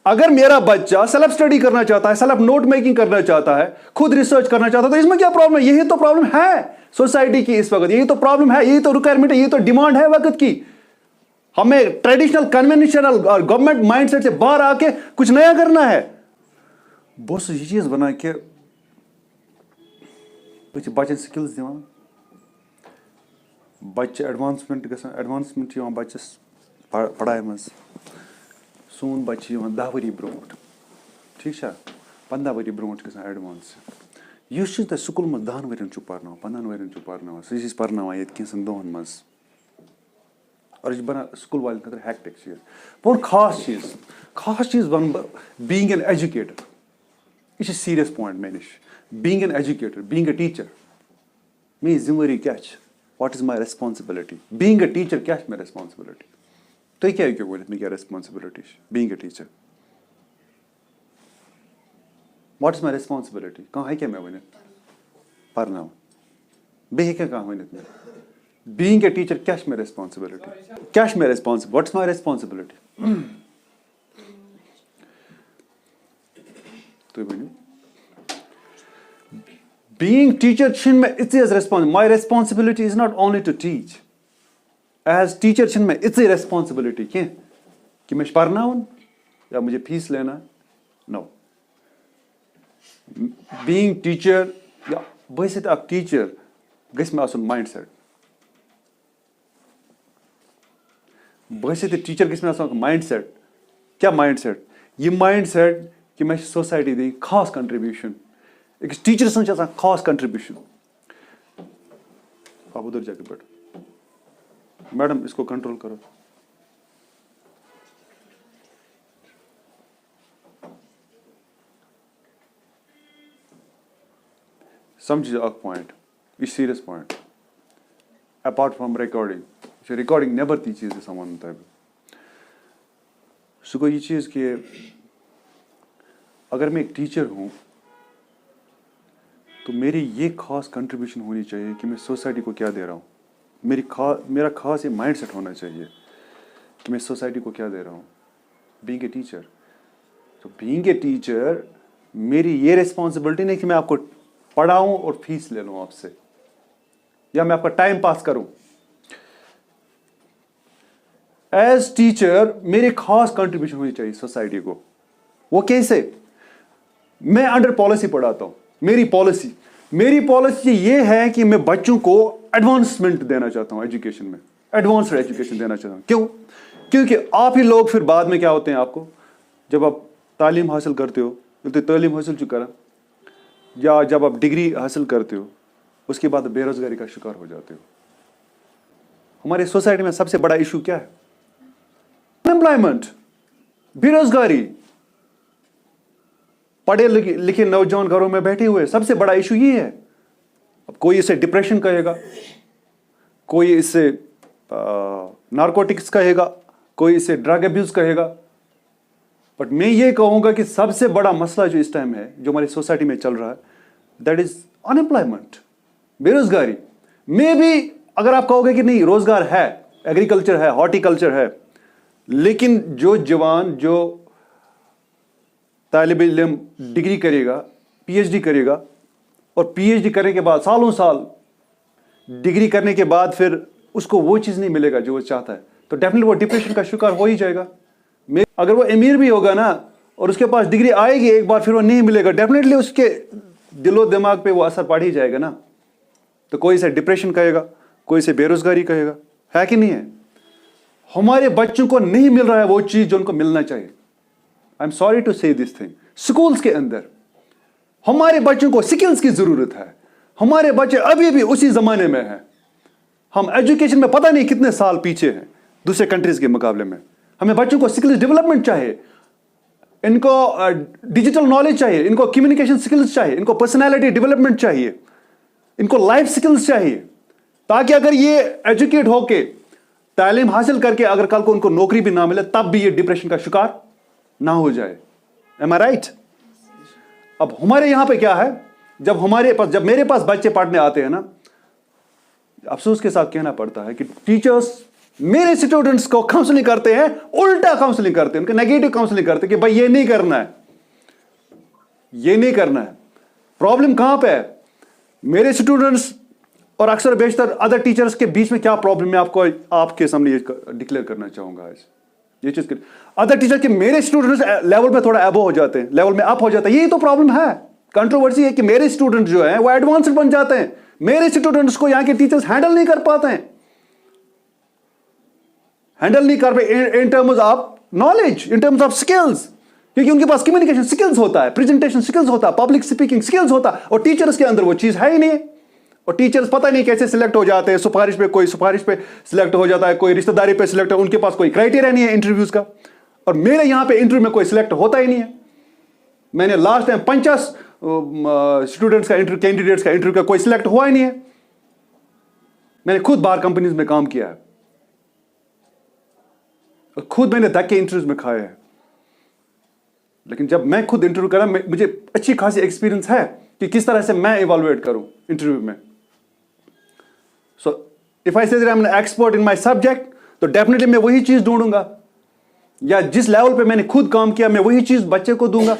अगर मेरा बच्चा सेल्फ स्टडी करना चाहता है, सेल्फ नोट मेकिंग करना चाहता है, खुद रिसर्च करना चाहता है, तो इसमें क्या प्रॉब्लम है? यही तो प्रॉब्लम है सोसाइटी की इस वक्त, यही तो प्रॉब्लम है, यही तो रिक्वायरमेंट है, यही तो डिमांड है वक्त की। हमें ट्रेडिशनल कन्वेंशनल और गवर्नमेंट माइंडसेट से बाहर आके कुछ नया करना है। बहुत सी चीज बना के बच्चन स्किल्स दिवान, बच्चे एडवांसमेंट बच्चस पढ़ाई मज। सोन बच्चे 10 वरी ब्रोट, ठीक है, 15 वरी ब्रोट गसान एडवांस। यह तुम स्कूल में 10 वरियन पान 15 वरियन पान सह पान ये कैंसन दोहन मज, और यह बना स्कूल वाले खतर हैक्टिक चीज। बहुत खास चीज वन बह, बीइंग एन एजुकेटर, यह सीरियस पॉइंट मे निश। Being an educator, being a teacher, मे जिम्मेवारी क्या, what is my responsibility? Being a teacher क्या मे रेस्पॉन्सिबिलिटी? तुम क्या हेको वन मे क्या responsibility being a teacher? What is my responsibility? कह हे मे वन पर्न बे हे कह वन मे बीइंग अ टीचर क्या मे रेस्पॉन्सिबिलिटी? क्या मे responsibility? What is my responsibility? तुम one being teacher chin me it's as responsibility. My responsibility is not only to teach. As teacher chin me it's a responsibility क्या कि मैं पढ़ाऊं या मुझे फीस लेना? No. Being teacher या वैसे तो आप teacher गैस में आसन mindset. वैसे तो teacher गैस में आसन mindset. क्या mindset? ये mindset कि मैं society दी खास contribution. एक टीचर सन खास कंट्रीब्यूशन। आप उधर जाके बैठो, मैडम इसको कंट्रोल करो। समझिए अक पॉइंट, यह serious point, apart from recording, recording neighbour ती चीज समान मुताबिक सो को ये चीज कि अगर मैं एक टीचर हूं तो मेरी ये खास कंट्रीब्यूशन होनी चाहिए कि मैं सोसाइटी को क्या दे रहा हूँ। मेरा खास ये माइंडसेट होना चाहिए कि मैं सोसाइटी को क्या दे रहा हूँ। बीइंग ए टीचर, तो बीइंग ए टीचर मेरी ये रिस्पॉन्सिबिलिटी नहीं कि मैं आपको पढ़ाऊँ और फीस ले लूँ आपसे, या मैं आपका टाइम पास करूँ। एज टीचर मेरी खास कंट्रीब्यूशन होनी चाहिए सोसाइटी को। वो कैसे? मैं अंडर पॉलिसी पढ़ाता हूँ। मेरी पॉलिसी ये है कि मैं बच्चों को एडवांसमेंट देना चाहता हूं, एजुकेशन में एडवांस्ड एजुकेशन देना चाहता हूं। क्यों? क्योंकि आप ही लोग फिर बाद में क्या होते हैं, आपको जब आप तालीम हासिल करते हो, तो तालीम हासिल जो करा, या जब आप डिग्री हासिल करते हो उसके बाद बेरोजगारी का शिकार हो जाते हो। हमारी सोसाइटी में सबसे बड़ा इशू क्या है? अनएम्प्लॉयमेंट, बेरोजगारी। पढ़े लिखे नौजवान घरों में बैठे हुए, सबसे बड़ा इशू ये है। अब कोई इसे डिप्रेशन कहेगा, कोई इसे नारकोटिक्स कहेगा, कोई इसे ड्रग अब्यूज कहेगा, बट मैं ये कहूंगा कि सबसे बड़ा मसला जो इस टाइम है, जो हमारी सोसाइटी में चल रहा है, दैट इज अनएम्प्लॉयमेंट, बेरोजगारी। मे भी अगर आप कहोगे कि नहीं रोजगार है, एग्रीकल्चर है, हॉर्टिकल्चर है, लेकिन जो जवान जो तालिब इल्म डिग्री करेगा, पीएचडी करेगा, और पीएचडी करने के बाद सालों साल डिग्री करने के बाद फिर उसको वो चीज़ नहीं मिलेगा जो वो चाहता है, तो डेफिनेटली वो डिप्रेशन का शिकार हो ही जाएगा। अगर वो अमीर भी होगा ना और उसके पास डिग्री आएगी एक बार, फिर वो नहीं मिलेगा, डेफिनेटली उसके दिलो दिमाग पे वो असर पड़ ही जाएगा ना। तो कोई इसे डिप्रेशन कहेगा, कोई इसे बेरोजगारी कहेगा, है कि नहीं है? हमारे बच्चों को नहीं मिल रहा है वो चीज़ जो उनको मिलना चाहिए। आई एम सॉरी टू से दिस थिंग। स्कूल्स के अंदर हमारे बच्चों को स्किल्स की जरूरत है। हमारे बच्चे अभी भी उसी जमाने में हैं। हम एजुकेशन में पता नहीं कितने साल पीछे हैं दूसरे कंट्रीज के मुकाबले में। हमें बच्चों को स्किल्स डेवलपमेंट चाहिए, इनको डिजिटल नॉलेज चाहिए, इनको कम्युनिकेशन स्किल्स चाहिए, इनको पर्सनैलिटी डेवलपमेंट चाहिए, इनको लाइफ स्किल्स चाहिए, ताकि अगर ये एजुकेट होके तालीम हासिल करके अगर कल को उनको नौकरी भी ना मिले, तब भी ये डिप्रेशन का शिकार ना हो जाए। एम आई राइट? अब हमारे यहां पे क्या है, जब मेरे पास बच्चे पढ़ने आते हैं ना, अफसोस के साथ कहना पड़ता है कि टीचर्स मेरे स्टूडेंट्स को काउंसलिंग करते हैं, उल्टा काउंसलिंग करते हैं, उनके नेगेटिव काउंसलिंग करते हैं कि भाई ये नहीं करना है, ये नहीं करना है। प्रॉब्लम कहां पे है? मेरे स्टूडेंट्स और अक्सर बेशतर अदर टीचर्स के बीच में क्या प्रॉब्लम है, आपको आपके सामने ये डिक्लेयर करना चाहूंगा आज। ये चीज अदर टीचर के मेरे स्टूडेंट्स लेवल पे थोड़ा अबो हो जाते हैं, लेवल में अप हो जाते हैं, यही तो प्रॉब्लम है। कंट्रोवर्सी है कि मेरे स्टूडेंट्स जो हैं वो एडवांस्ड बन जाते हैं, मेरे स्टूडेंट्स को यहां के टीचर्स हैंडल नहीं कर पाते हैं, हैंडल नहीं कर पाए in terms of knowledge, in terms of skills, क्योंकि उनके पास कम्युनिकेशन स्किल्स होता है, प्रेजेंटेशन स्किल्स होता है, पब्लिक स्पीकिंग स्किल्स होता है, और टीचर्स के अंदर वो चीज है ही नहीं। और टीचर्स पता नहीं कैसे सिलेक्ट हो जाते हैं, सिफारिश पे, कोई सिफारिश पे सिलेक्ट हो जाता है, कोई रिश्तेदारी पे सिलेक्ट है, उनके पास कोई क्राइटेरिया नहीं है इंटरव्यूज का, और मेरे यहां पे इंटरव्यू में कोई सिलेक्ट होता ही नहीं है। मैंने लास्ट टाइम 50 स्टूडेंट्स का इंटरव्यू, कैंडिडेट्स का इंटरव्यू का कोई सिलेक्ट हुआ ही नहीं है। मैंने खुद बाहर कंपनीज में काम किया है, खुद मैंने धक्के इंटरव्यूज में खाए हैं, लेकिन जब मैं खुद इंटरव्यू करा, मुझे अच्छी खासी एक्सपीरियंस है कि किस तरह से मैं इवैल्यूएट करूं इंटरव्यू में। So if I say that I am an expert in my subject, तो डेफिनेटली मैं वही चीज ढूंढूंगा, या जिस लेवल पे मैंने खुद काम किया मैं वही चीज बच्चे को दूंगा।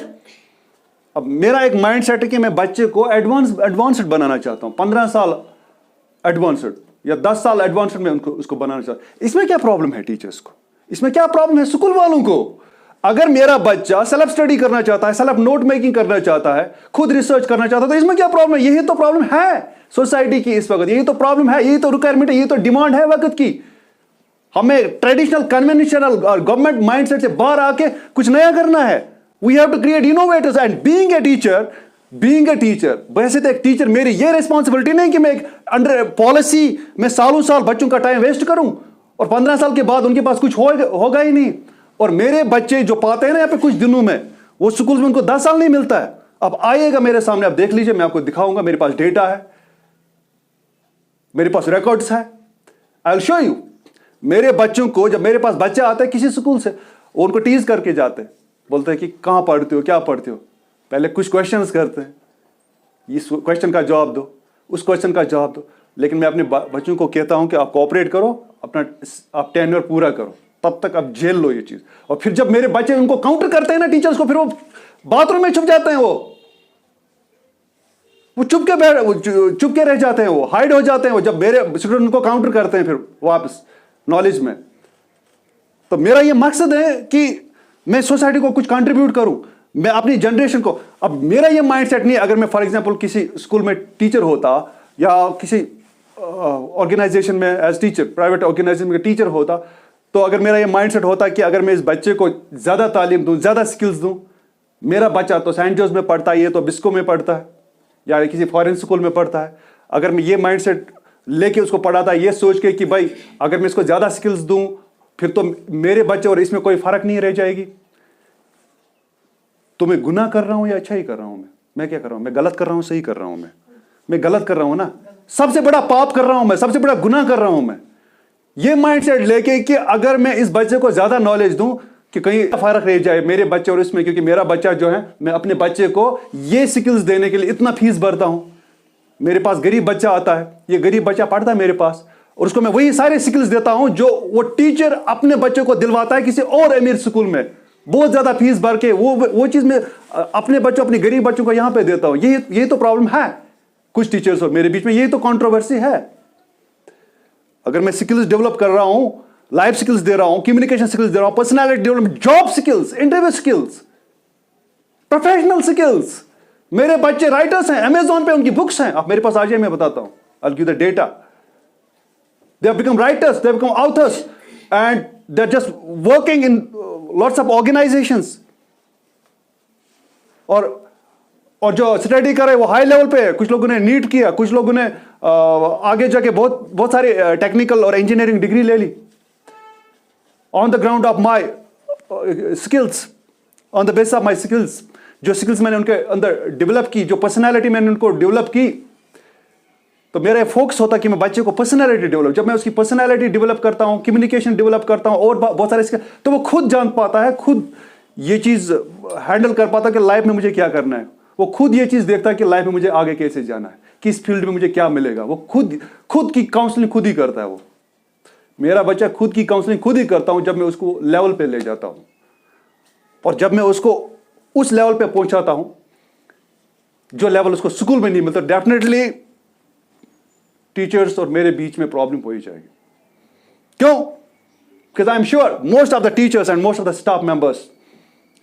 अब मेरा एक माइंड सेट है कि मैं बच्चे को एडवांस्ड बनाना चाहता हूं, 15 साल एडवांस्ड या 10 साल एडवांस्ड में उसको बनाना चाहता हूं। इसमें क्या प्रॉब्लम है टीचर्स को? इसमें क्या प्रॉब्लम है स्कूल वालों को? अगर मेरा बच्चा सेल्फ स्टडी करना चाहता है, सेल्फ नोट मेकिंग करना चाहता है, खुद रिसर्च करना चाहता है, तो इसमें क्या प्रॉब्लम है? यही तो प्रॉब्लम है सोसाइटी की इस वक्त, यही तो प्रॉब्लम है, यही तो रिक्वायरमेंट है, यही तो डिमांड है वक्त की। हमें ट्रेडिशनल कन्वेंशनल और गवर्नमेंट माइंडसेट से बाहर आके कुछ नया करना है। We have to create innovators, and being a teacher, वैसे तो एक टीचर मेरी ये रिस्पॉन्सिबिलिटी नहीं कि मैं एक अंडर पॉलिसी में सालों साल बच्चों का टाइम वेस्ट करूं और 15 साल के बाद उनके पास कुछ होगा ही नहीं। और मेरे बच्चे जो पाते हैं ना यहाँ पे कुछ दिनों में, वो स्कूल में उनको 10 साल नहीं मिलता है। अब आइएगा मेरे सामने, आप देख लीजिए, मैं आपको दिखाऊंगा, मेरे पास डेटा है, मेरे पास रिकॉर्ड्स है, आई विल शो यू। मेरे बच्चों को, जब मेरे पास बच्चे आते हैं किसी स्कूल से, वो उनको टीज करके जाते हैं, बोलते हैं कि कहां पढ़ते हो, क्या पढ़ते हो। पहले कुछ क्वेश्चंस करते हैं, इस क्वेश्चन का जवाब दो, उस क्वेश्चन का जवाब दो, लेकिन मैं अपने बच्चों को कहता हूं कि आप कोऑपरेट करो, अपना आप टेन्योर पूरा करो, तब तक आप झेल लो ये चीज। और फिर जब मेरे बच्चे उनको काउंटर करते हैं ना टीचर्स को, फिर वो बाथरूम में छुप जाते हैं, वो चुप के रह जाते हैं, वो हाइड हो जाते हैं। वो जब मेरे स्टूडेंट को काउंटर करते हैं फिर वापस नॉलेज में। तो मेरा ये मकसद है कि मैं सोसाइटी को कुछ कंट्रीब्यूट करूं, मैं अपनी जनरेशन को। अब मेरा ये माइंडसेट नहीं, अगर मैं फॉर एग्जांपल किसी स्कूल में टीचर होता या किसी ऑर्गेनाइजेशन में एज टीचर, प्राइवेट ऑर्गेनाइजेशन में टीचर होता, तो अगर मेरा ये माइंडसेट होता कि अगर मैं इस बच्चे को ज्यादा तालीम दूं, ज्यादा स्किल्स दूं, मेरा बच्चा तो सेंट जोस में पढ़ता है, ये तो बिस्को में पढ़ता है या किसी फॉरेन स्कूल में पढ़ता है, अगर मैं ये माइंडसेट लेके उसको पढ़ाता, ये सोच के कि भाई अगर मैं इसको ज्यादा स्किल्स दूं फिर तो मेरे बच्चे और इसमें कोई फर्क नहीं रह जाएगी, तो मैं गुनाह कर रहा हूं या अच्छा ही कर रहा हूं? मैं क्या कर रहा हूं? मैं गलत कर रहा हूं, सही कर रहा हूं? मैं गलत कर रहा हूं ना, सबसे बड़ा पाप कर रहा हूं मैं, सबसे बड़ा गुनाह कर रहा हूं मैं। ये माइंडसेट लेके कि अगर मैं इस बच्चे को ज्यादा नॉलेज दूं कि कहीं फर्क रह जाए मेरे बच्चे और इसमें, क्योंकि मेरा बच्चा जो है, मैं अपने बच्चे को ये स्किल्स देने के लिए इतना फीस भरता हूं। मेरे पास गरीब बच्चा आता है, ये गरीब बच्चा पढ़ता है मेरे पास, और उसको मैं वही सारे स्किल्स देता हूं जो वो टीचर अपने बच्चे को दिलवाता है किसी और अमीर स्कूल में, बहुत ज्यादा फीस भर के। वो चीज मैं अपने बच्चों, अपने गरीब बच्चों को यहां पे देता हूं। यही तो प्रॉब्लम है कुछ टीचर्स और मेरे बीच में, यही तो कंट्रोवर्सी है। अगर मैं स्किल्स डेवलप कर रहा हूं, लाइफ स्किल्स दे रहा हूं, कम्युनिकेशन स्किल्स दे रहा हूं, personality development, job skills, interview skills, professional skills. मेरे बच्चे राइटर्स हैं, अमेजॉन पे उनकी बुक्स हैं, आप मेरे पास आ जाइए, मैं बताता हूं, I will give the data. They have become writers, they have become authors, and they are just working in lots of organisations. और जो स्टडी करे वो हाई लेवल पे है। कुछ लोगों ने नीट किया, कुछ लोगों ने आगे जाके बहुत सारे टेक्निकल और इंजीनियरिंग डिग्री ले ली on the ground of my skills, on the base of my skills. जो स्किल्स मैंने उनके अंदर डेवलप की, जो पर्सनैलिटी मैंने उनको डेवलप की, तो मेरा फोकस होता कि मैं बच्चे को पर्सनैलिटी डेवलप, जब मैं उसकी पर्सनैलिटी डेवलप करता हूं, कम्युनिकेशन डेवलप करता हूं और बहुत सारे स्किल, तो वो खुद जान पाता है, खुद ये चीज हैंडल कर पाता कि लाइफ में मुझे क्या करना है। वो खुद ये चीज देखता है कि लाइफ में मुझे आगे कैसे जाना है, किस फील्ड में मुझे क्या मिलेगा। वो खुद की काउंसलिंग खुद ही करता है वो। मेरा बच्चा खुद की काउंसलिंग खुद ही करता हूं जब मैं उसको लेवल पे ले जाता हूं, और जब मैं उसको उस लेवल पे पहुंचाता हूं जो लेवल उसको स्कूल में नहीं मिलता, डेफिनेटली टीचर्स और मेरे बीच में प्रॉब्लम हो ही जाएगी। क्यों? Because I am sure most of the teachers and most of the staff members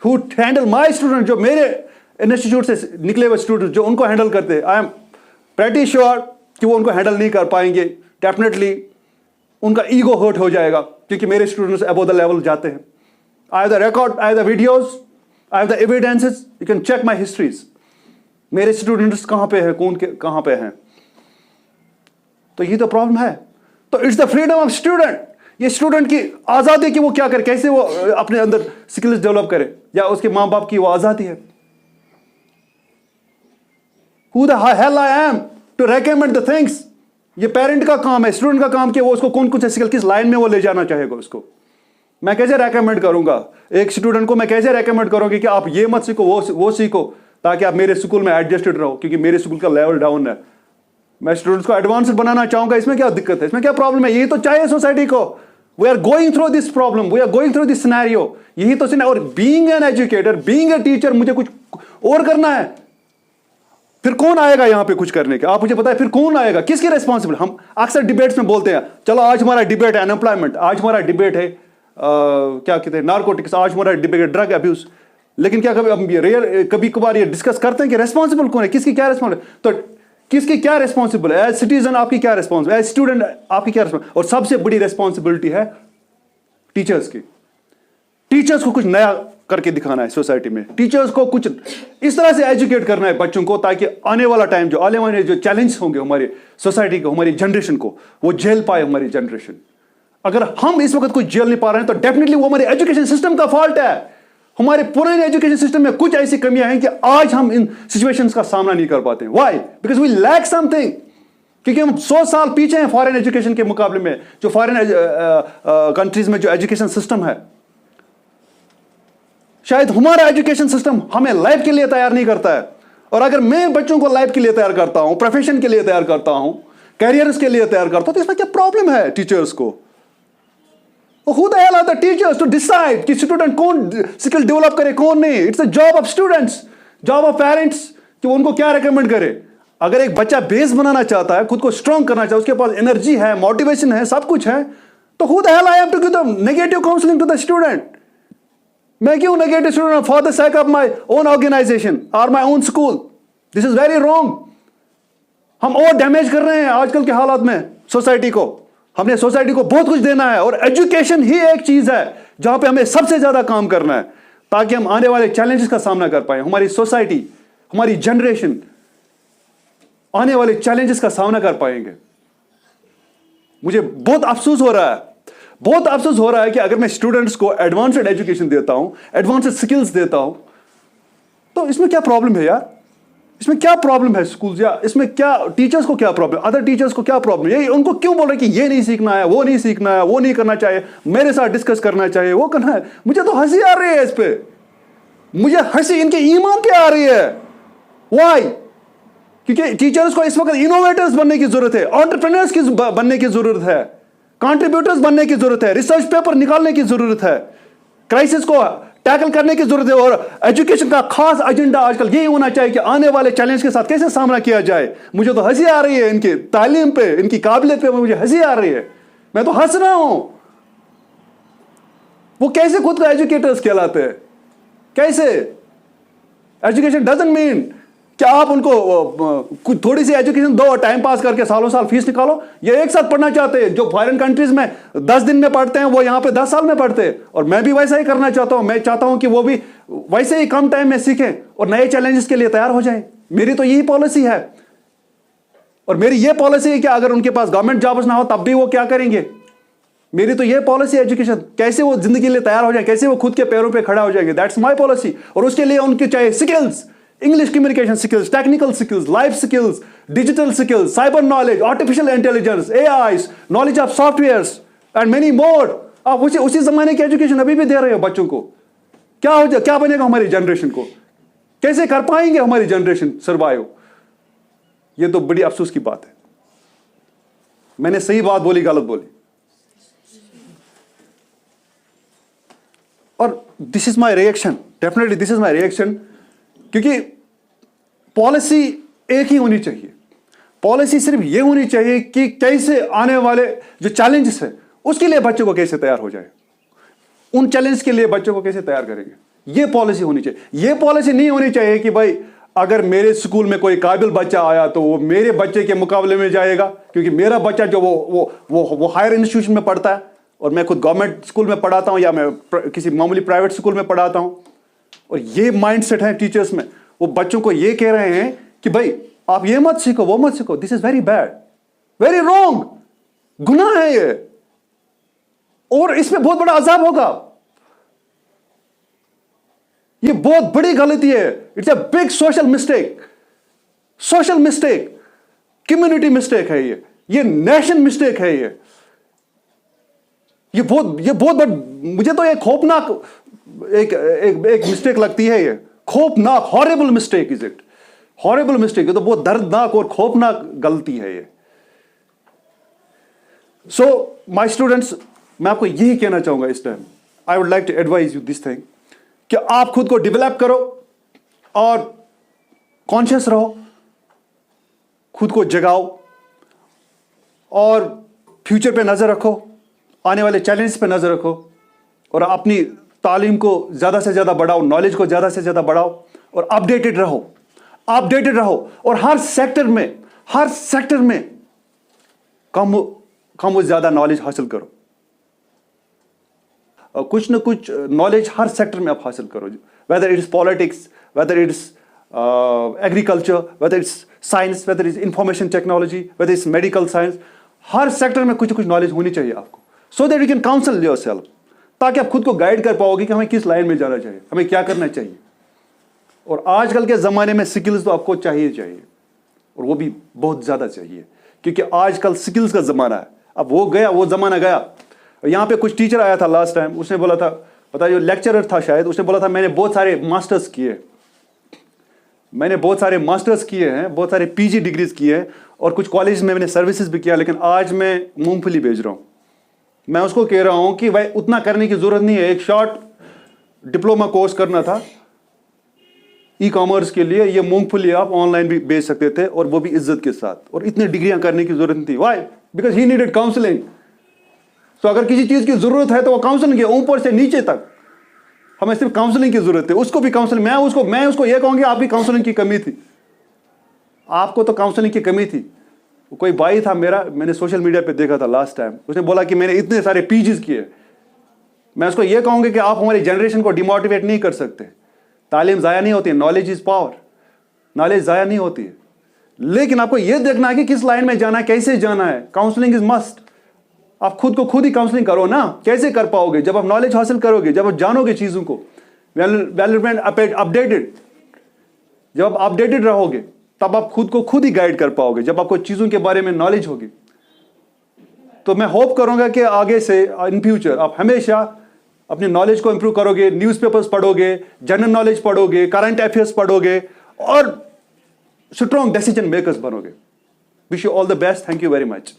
who handle my student, जो मेरे इंस्टीट्यूट से निकले हुए स्टूडेंट जो उनको हैंडल करते हैं, आई एम प्रेटी श्योर कि वो उनको हैंडल नहीं कर पाएंगे। डेफिनेटली उनका ईगो हर्ट हो जाएगा, क्योंकि मेरे स्टूडेंट्स अबव द लेवल जाते हैं। I have the record, I have the videos, I have the evidences, you can check my histories. मेरे स्टूडेंट्स कहां पे हैं, कौन के कहां पे हैं। तो ये तो प्रॉब्लम है। तो it's the freedom of student, ये स्टूडेंट की आजादी कि वो क्या करे, कैसे वो अपने अंदर स्किल्स डेवलप करे, या उसके मां बाप की वो आजादी है। Who the hell I am to recommend the things? ये पेरेंट का काम है, स्टूडेंट का काम कि वो उसको कौन कौन से स्किल किस लाइन में वो ले जाना चाहेगा उसको। मैं कैसे रेकमेंड करूंगा एक स्टूडेंट को, मैं कैसे रेकमेंड करूंगी कि आप ये मत सीखो, वो सीखो, ताकि आप मेरे स्कूल में एडजस्टेड रहो, क्योंकि मेरे स्कूल का लेवल डाउन है। मैं स्टूडेंट्स को एडवांस बनाना चाहूंगा, इसमें क्या दिक्कत है, इसमें क्या प्रॉब्लम है? यही तो चाहिए सोसाइटी को। We are going through this problem, we are going through this scenario, यही तो सिनेरियो। और being an educator, being a teacher, मुझे कुछ और करना है। फिर कौन आएगा यहां पे कुछ करने के? आप मुझे पता है फिर कौन आएगा, किसकी रेस्पॉन्सिबल? हम अक्सर डिबेट्स में बोलते हैं, चलो आज हमारा डिबेट है अनएम्प्लॉयमेंट, आज हमारा डिबेट है क्या कहते हैं नार्कोटिक्स, आज हमारा डिबेट है ड्रग अब्यूज। लेकिन क्या कभी हम रेयर कभी कभार ये डिस्कस करते हैं कि रेस्पॉन्सिबल कौन है, किसकी क्या रेस्पॉन्सिबल? तो किसकी क्या रेस्पॉन्सिबल है? एज सिटीजन आपकी क्या रेस्पॉन्सिबल, एज स्टूडेंट आपकी क्या रेस्पॉन्सिबल? और सबसे बड़ी रेस्पॉन्सिबिलिटी है टीचर्स की। टीचर्स को कुछ नया करके दिखाना है सोसाइटी में, टीचर्स को कुछ इस तरह से एजुकेट करना है बच्चों को, ताकि आने वाला टाइम जो आने वाले जो चैलेंज होंगे हमारी सोसाइटी को, हमारी जनरेशन को, वो झेल पाए हमारी जनरेशन। अगर हम इस वक्त कुछ झेल नहीं पा रहे हैं तो डेफिनेटली वो हमारे एजुकेशन सिस्टम का फॉल्ट है। हमारे पुराने एजुकेशन सिस्टम में कुछ ऐसी कमियां हैं कि आज हम इन सिचुएशंस का सामना नहीं कर पाते। Why? Because we lack something, क्योंकि हम 100 साल पीछे हैं फॉरेन एजुकेशन के मुकाबले में। जो फॉरेन कंट्रीज में जो एजुकेशन सिस्टम है, शायद हमारा एजुकेशन सिस्टम हमें लाइफ के लिए तैयार नहीं करता है। और अगर मैं बच्चों को लाइफ के लिए तैयार करता हूं, प्रोफेशन के लिए तैयार करता हूं, कैरियर्स के लिए तैयार करता हूं, तो इसमें क्या प्रॉब्लम है टीचर्स को? Who the hell are the teachers to decide कि स्टूडेंट कौन स्किल डेवलप करे कौन नहीं? It's a job of students, job of parents कि वो उनको क्या रेकमेंड करे। अगर एक बच्चा बेस बनाना चाहता है, खुद को स्ट्रांग करना चाहता है, उसके पास एनर्जी है, मोटिवेशन है, सब कुछ है, तो who the hell I am to give the negative counseling to the student? मैं क्यों negative student for the sake of my own organisation और my own school? This is very wrong. हम और डैमेज कर रहे हैं आजकल के हालात में सोसाइटी को। हमने सोसाइटी को बहुत कुछ देना है, और एजुकेशन ही एक चीज है जहां पे हमें सबसे ज्यादा काम करना है, ताकि हम आने वाले चैलेंजेस का सामना कर पाए। हमारी सोसाइटी, हमारी जनरेशन आने वाले चैलेंजेस का सामना कर पाएंगे। मुझे बहुत अफसोस हो रहा है, बहुत अफसोस हो रहा है कि अगर मैं स्टूडेंट्स को एडवांस्ड एजुकेशन देता हूं, एडवांस्ड स्किल्स देता हूं, तो इसमें क्या प्रॉब्लम है यार? इसमें क्या प्रॉब्लम है स्कूल, या इसमें क्या टीचर्स को क्या प्रॉब्लम, अदर टीचर्स को क्या प्रॉब्लम? ये उनको क्यों बोल रहे कि ये नहीं सीखना है, वो नहीं सीखना है, वो नहीं करना चाहिए, मेरे साथ डिस्कस करना चाहिए, वो करना है? मुझे तो हंसी आ रही है इस पे, मुझे हंसी इनके ईमान पे आ रही है। व्हाई? क्योंकि टीचर्स को इस वक्त इनोवेटर्स बनने की जरूरत है, एंटरप्रेन्योर्स की बनने की जरूरत है, कंट्रीब्यूटर्स बनने की जरूरत है, रिसर्च पेपर निकालने की जरूरत है, क्राइसिस को टैकल करने की जरूरत है। और एजुकेशन का खास एजेंडा आजकल यही होना चाहिए कि आने वाले चैलेंज के साथ कैसे सामना किया जाए। मुझे तो हंसी आ रही है इनकी तालीम पे, इनकी काबिलियत पे मुझे हंसी आ रही है, मैं तो हंस रहा हूं। वो कैसे खुद को एजुकेटर्स कहलाते हैं? कैसे? एजुकेशन डजंट मीन क्या आप उनको थोड़ी सी एजुकेशन दो और टाइम पास करके सालों साल फीस निकालो। ये एक साथ पढ़ना चाहते हैं। जो फॉरेन कंट्रीज में 10 दिन में पढ़ते हैं, वो यहां पे 10 साल में पढ़ते हैं। और मैं भी वैसा ही करना चाहता हूं। मैं चाहता हूं कि वो भी वैसे ही कम टाइम में सीखें और नए चैलेंजेस के लिए तैयार हो जाएं। मेरी तो यही पॉलिसी है। और मेरी ये पॉलिसी है कि अगर उनके पास गवर्नमेंट जॉब्स ना हो तब भी वो क्या करेंगे। मेरी तो ये पॉलिसी है एजुकेशन, कैसे वो जिंदगी के लिए तैयार हो जाए, कैसे वो खुद के पैरों पे खड़ा हो जाएंगे। That's my policy. और उसके लिए उनके चाहिए skills, English communication skills, technical skills, life skills, digital skills, cyber knowledge, artificial intelligence, AI, knowledge of softwares and many more. आप उसी जमाने की एजुकेशन अभी भी दे रहे हो बच्चों को। क्या हो जाए, क्या बनेगा हमारी जनरेशन को? कैसे कर पाएंगे हमारी जनरेशन सर्वाइव? ये तो बड़ी अफसोस की बात है। मैंने सही बात बोली, गलत बोली? और this is my reaction, definitely this is my reaction, क्योंकि पॉलिसी एक ही होनी चाहिए। पॉलिसी सिर्फ ये होनी चाहिए कि कैसे आने वाले जो चैलेंजेस है उसके लिए बच्चों को कैसे तैयार हो जाए, उन चैलेंज के लिए बच्चों को कैसे तैयार करेंगे, ये पॉलिसी होनी चाहिए। ये पॉलिसी नहीं होनी चाहिए कि भाई अगर मेरे स्कूल में कोई काबिल बच्चा आया तो वो मेरे बच्चे के मुकाबले में जाएगा, क्योंकि मेरा बच्चा जो वो हायर इंस्टीट्यूशन में पढ़ता है और मैं खुद गवर्नमेंट स्कूल में पढ़ाता हूं या मैं किसी मामूली प्राइवेट स्कूल में पढ़ाता हूं। और ये माइंडसेट है टीचर्स में, वो बच्चों को ये कह रहे हैं कि भाई आप ये मत सीखो, वो मत सीखो। This is very bad, very wrong, गुनाह है ये, और इसमें बहुत बड़ा अजाब होगा। ये बहुत बड़ी गलती है। It's a big social mistake, social mistake, community mistake है ये नेशन मिस्टेक है ये बहुत बड़, मुझे तो ये खौफनाक एक मिस्टेक लगती है, ये खौफनाक, horrible mistake is it, horrible mistake. ये तो बहुत दर्दनाक और खौफनाक गलती है ये। सो माय स्टूडेंट्स, मैं आपको यही कहना चाहूंगा इस time, I would like to advise you this thing कि आप खुद को डेवलप करो और कॉन्शियस रहो, खुद को जगाओ और फ्यूचर पे नजर रखो, आने वाले चैलेंज पे नजर रखो और अपनी तालीम को ज्यादा से ज्यादा बढ़ाओ, नॉलेज को ज्यादा से ज्यादा बढ़ाओ और अपडेटेड रहो, अपडेटेड रहो। और हर सेक्टर में कम ज्यादा नॉलेज हासिल करो, कुछ न कुछ नॉलेज हर सेक्टर में आप हासिल करो, whether it is politics, whether it is agriculture, whether it's science, whether is information technology, whether it's medical science. हर सेक्टर में कुछ नॉलेज होनी चाहिए आपको, so that you can counsel yourself, ताकि आप खुद को गाइड कर पाओगे कि हमें किस लाइन में जाना चाहिए, हमें क्या करना चाहिए। और आजकल के ज़माने में स्किल्स तो आपको चाहिए और वो भी बहुत ज़्यादा चाहिए, क्योंकि आजकल स्किल्स का ज़माना है। अब वो ज़माना गया। यहाँ पे कुछ टीचर आया था लास्ट टाइम, उसने बोला था, पता है जो लेक्चरर था शायद, उसने बोला था मैंने बहुत सारे मास्टर्स किए, मैंने बहुत सारे मास्टर्स किए हैं, बहुत सारे पीजी डिग्रीज किए हैं और कुछ कॉलेज में मैंने सर्विसेज भी किया, लेकिन आज मैं मूंगफली बेच रहा हूँ। मैं उसको कह रहा हूँ कि भाई उतना करने की जरूरत नहीं है, एक शॉर्ट डिप्लोमा कोर्स करना था ई कॉमर्स के लिए, ये मूंगफली आप ऑनलाइन भी बेच सकते थे और वो भी इज्जत के साथ, और इतनी डिग्रियां करने की जरूरत नहीं थी। Why? Because he needed counselling. तो अगर किसी चीज की जरूरत है तो वो काउंसलिंग है, ऊपर से नीचे तक हमें सिर्फ काउंसलिंग की जरूरत है। उसको भी काउंसलिंग, मैं उसको ये कहूंगी आपकी काउंसलिंग की कमी थी, आपको तो काउंसलिंग की कमी थी। कोई भाई था मेरा, मैंने सोशल मीडिया पे देखा था लास्ट टाइम, उसने बोला कि मैंने इतने सारे पीजीज किए। मैं उसको ये कहूंगी कि आप हमारी जनरेशन को डिमोटिवेट नहीं कर सकते, तालीम ज़ाया नहीं होती है, नॉलेज इज पावर, नॉलेज ज़ाया नहीं होती है, लेकिन आपको यह देखना है कि किस लाइन में जाना है, कैसे जाना है। Counselling is must. आप खुद को खुद ही काउंसलिंग करो ना। कैसे कर पाओगे? जब आप नॉलेज हासिल करोगे, जब आप जानोगे चीज़ों को, वेल अपडेटेड, जब आप अपडेटेड रहोगे तब आप खुद को खुद ही गाइड कर पाओगे, जब आपको चीज़ों के बारे में नॉलेज होगी। तो मैं होप करूंगा कि आगे से इन फ्यूचर आप हमेशा अपनी नॉलेज को इंप्रूव करोगे, न्यूज़पेपर्स पढ़ोगे, जनरल नॉलेज पढ़ोगे, करंट अफेयर्स पढ़ोगे और स्ट्रॉन्ग डिसीजन मेकर्स बनोगे। Wish you all the best. Thank you very much.